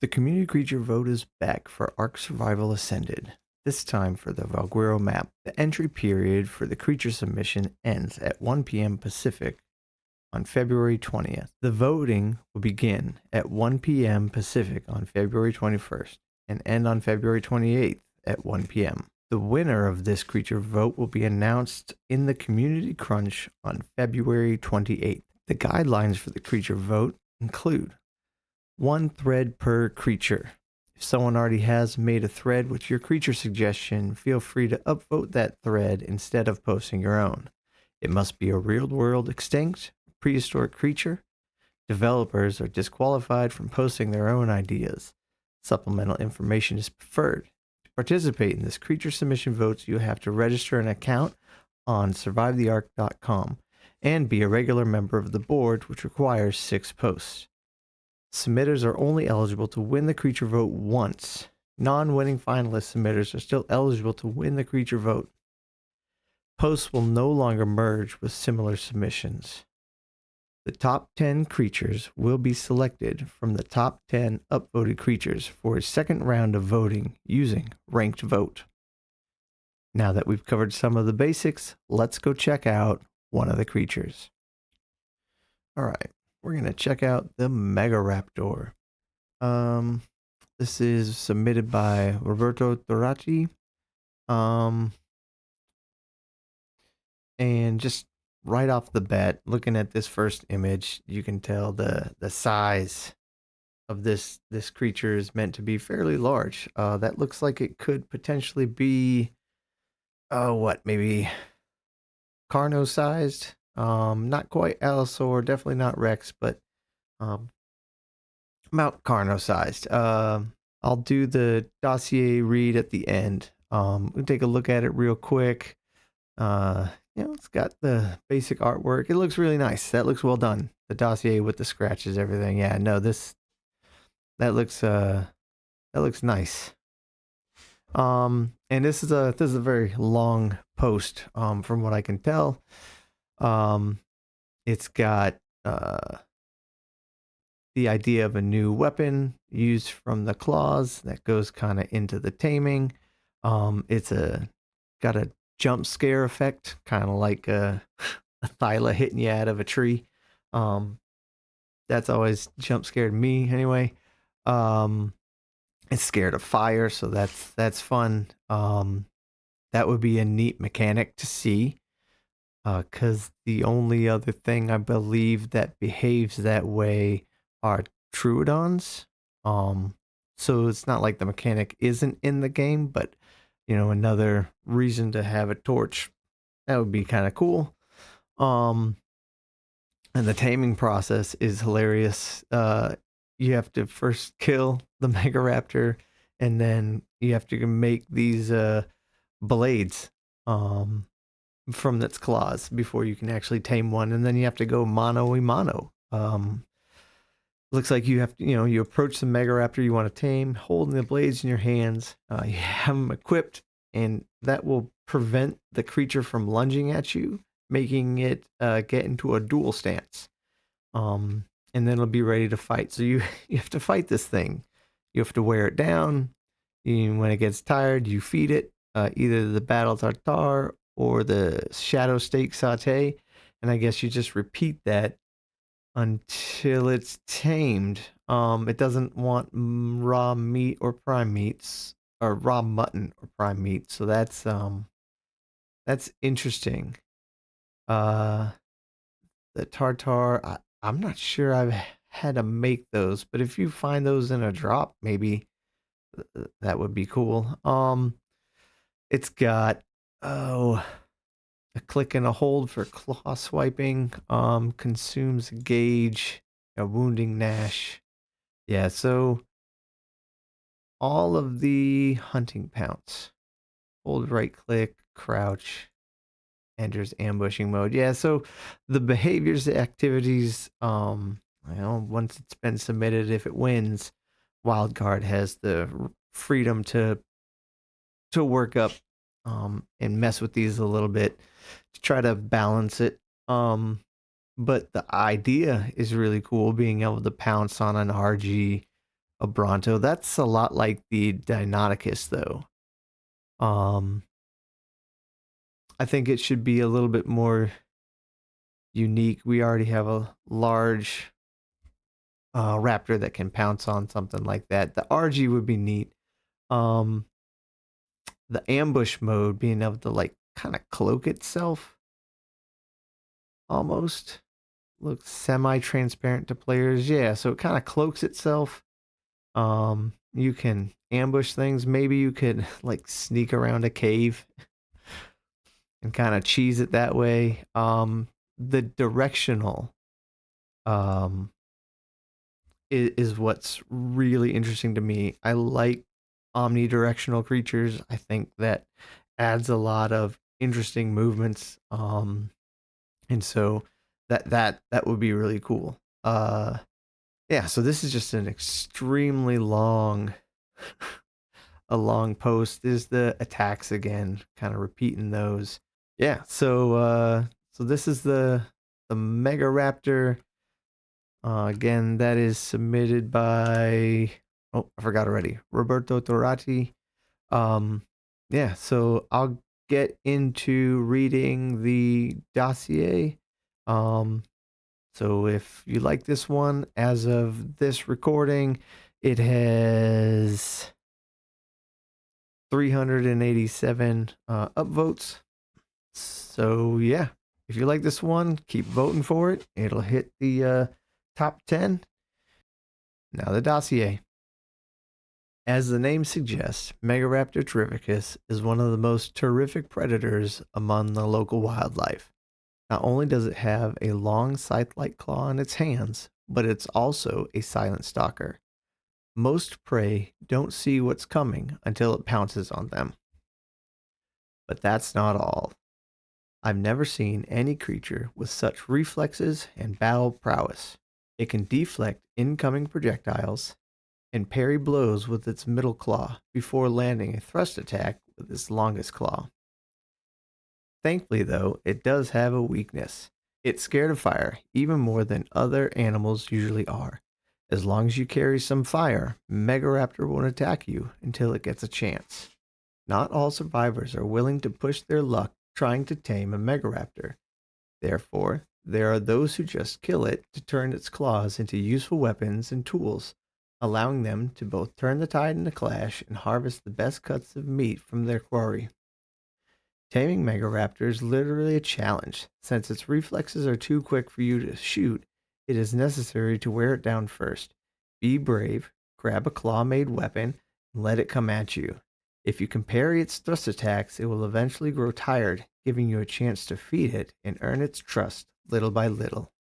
The community creature vote is back for Ark Survival Ascended. This time for the Valguero map. The entry period for the creature submission ends at 1 p.m. Pacific on February 20th. The voting will begin at 1 p.m. Pacific on February 21st and end on February 28th at 1 p.m. The winner of this creature vote will be announced in the community crunch on February 28th. The guidelines for the creature vote include one thread per creature. If someone already has made a thread with your creature suggestion, feel free to upvote that thread instead of posting your own. It must be a real-world extinct, prehistoric creature. Developers are disqualified from posting their own ideas. Supplemental information is preferred. To participate in this creature submission votes, you have to register an account on survivetheark.com and be a regular member of the board, which requires 6 posts. Submitters are only eligible to win the creature vote once. Non-winning finalist submitters are still eligible to win the creature vote. Posts will no longer merge with similar submissions. The top 10 creatures will be selected from the top 10 upvoted creatures for a second round of voting using ranked vote. Now that we've covered some of the basics, let's go check out one of the creatures. All right. We're going to check out the Megaraptor. This is submitted by Roberto Toracci. And just right off the bat, looking at this first image, you can tell the size of this creature is meant to be fairly large. That looks like it could potentially be, maybe Carno sized. Not quite Allosaur, definitely not Rex, but about Carno sized. I'll do the dossier read at the end. We'll take a look at it real quick. It's got the basic artwork. It looks really nice. That looks well done. The dossier with the scratches, everything. Yeah, no, that looks nice. And this is a very long post. From what I can tell. It's got the idea of a new weapon used from the claws that goes kind of into the taming. It's got a jump scare effect, kind of like a thyla hitting you out of a tree. That's always jump scared me anyway. It's scared of fire, so that's fun. That would be a neat mechanic to see. Because the only other thing I believe that behaves that way are Troodons. So it's not like the mechanic isn't in the game, but another reason to have a torch. That would be kind of cool. And the taming process is hilarious. You have to first kill the Megaraptor, and then you have to make these blades. From its claws before you can actually tame one, and then you have to go mano a mano. Looks like you have to, you approach the Megaraptor you want to tame, holding the blades in your hands. You have them equipped, and that will prevent the creature from lunging at you, making it get into a duel stance. And then it'll be ready to fight. So you have to fight this thing. You have to wear it down. When it gets tired, you feed it either the battle tartare or the shadow steak saute, and I guess you just repeat that until it's tamed. It doesn't want raw meat or prime meats, or raw mutton or prime meat, so that's interesting. The tartare, I'm not sure I've had to make those, but if you find those in a drop, maybe that would be cool. It's got a click and a hold for claw swiping. Consumes a gauge, a wounding Nash. Yeah, so all of the hunting pounce. Hold right click, crouch, enters ambushing mode. Yeah, so the behaviors, the activities, once it's been submitted, if it wins, Wildcard has the freedom to work up and mess with these a little bit to try to balance it. But the idea is really cool, being able to pounce on an RG a Bronto. That's a lot like the Deinonychus, though. Um, I think it should be a little bit more unique. We already have a large raptor that can pounce on something like that. The RG would be neat. Um, the ambush mode, being able to like kind of cloak itself, almost looks semi-transparent to players. Yeah, so it kind of cloaks itself. You can ambush things. Maybe you could like sneak around a cave and kind of cheese it that way. The directional um is what's really interesting to me. I like omnidirectional creatures. I think that adds a lot of interesting movements. And so that would be really cool. Yeah, so this is just an extremely long a long post. Is the attacks again, kind of repeating those. Yeah, so this is the Megaraptor. Again, that is submitted by, oh, I forgot already, Roberto Torati. Um, yeah, so I'll get into reading the dossier. Um, so if you like this one, as of this recording, it has 387 upvotes. So yeah, if you like this one, keep voting for it. It'll hit the top 10. Now the dossier. As the name suggests, Megaraptor terrificus is one of the most terrific predators among the local wildlife. Not only does it have a long scythe-like claw in its hands, but it's also a silent stalker. Most prey don't see what's coming until it pounces on them. But that's not all. I've never seen any creature with such reflexes and battle prowess. It can deflect incoming projectiles and parry blows with its middle claw before landing a thrust attack with its longest claw. Thankfully, though, it does have a weakness. It's scared of fire, even more than other animals usually are. As long as you carry some fire, Megaraptor won't attack you until it gets a chance. Not all survivors are willing to push their luck trying to tame a Megaraptor. Therefore, there are those who just kill it to turn its claws into useful weapons and tools, allowing them to both turn the tide in the clash and harvest the best cuts of meat from their quarry. Taming Megaraptor is literally a challenge. Since its reflexes are too quick for you to shoot, it is necessary to wear it down first. Be brave, grab a claw-made weapon, and let it come at you. If you can parry its thrust attacks, it will eventually grow tired, giving you a chance to feed it and earn its trust little by little.